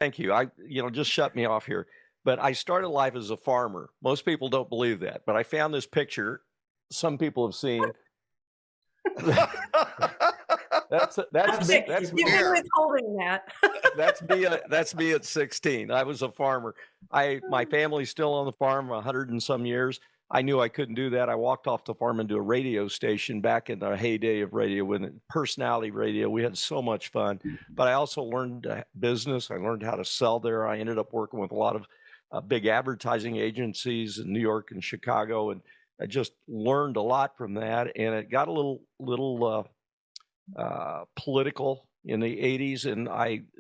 Thank you. Just shut me off here. But I started life as a farmer. Most people don't believe that, but I found this picture some people have seen. That's me. That's You've been Where? withholding that. that's me at 16. I was a farmer. My family's still on the farm 100 and some years. I knew I couldn't do that. I walked off the farm into a radio station back in the heyday of radio when personality radio. We had so much fun. But I also learned business. I learned how to sell there. I ended up working with a lot of big advertising agencies in New York and Chicago, and I just learned a lot from that. And it got a little political in the 80s, and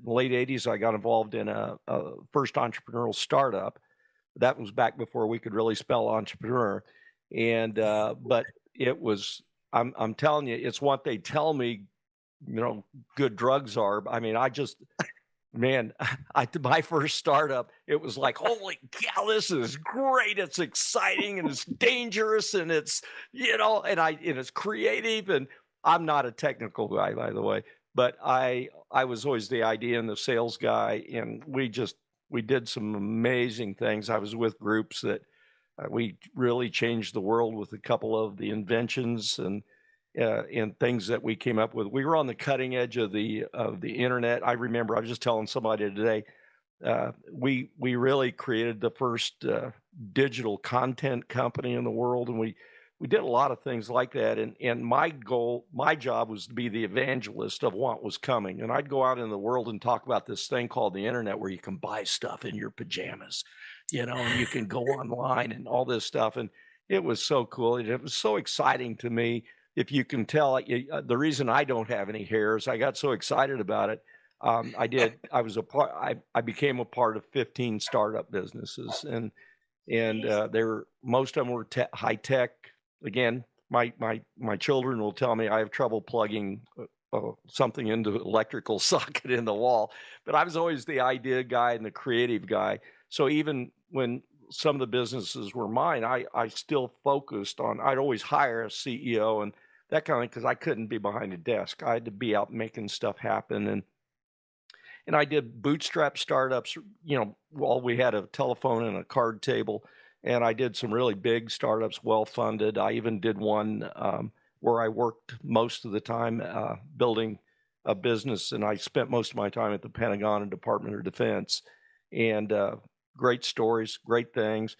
late 80s I got involved in a first entrepreneurial startup. That was back before we could really spell entrepreneur. And but it was, I'm telling you, it's what they tell me, good drugs are. I mean, man, my first startup, it was like, holy cow, this is great. It's exciting and it's dangerous and and it's creative. And I'm not a technical guy, by the way, but I was always the idea and the sales guy, and we did some amazing things. I was with groups that we really changed the world with a couple of the inventions and things that we came up with. We were on the cutting edge of the internet. I remember I was just telling somebody today, we really created the first digital content company in the world, and we did a lot of things like that. And my job was to be the evangelist of what was coming. And I'd go out in the world and talk about this thing called the internet, where you can buy stuff in your pajamas, and you can go online and all this stuff. And it was so cool. It was so exciting to me. If you can tell, the reason I don't have any hair is I got so excited about it. I was a part. I became a part of 15 startup businesses, and they were, most of them were high tech. Again, my children will tell me I have trouble plugging something into electrical socket in the wall, but I was always the idea guy and the creative guy. So even when some of the businesses were mine, I still focused on. I'd always hire a CEO and that kind of thing, because I couldn't be behind a desk. I had to be out making stuff happen, and I did bootstrap startups. While we had a telephone and a card table, and I did some really big startups, well funded. I even did one where I worked most of the time building a business, and I spent most of my time at the Pentagon and Department of Defense. And great stories, great things.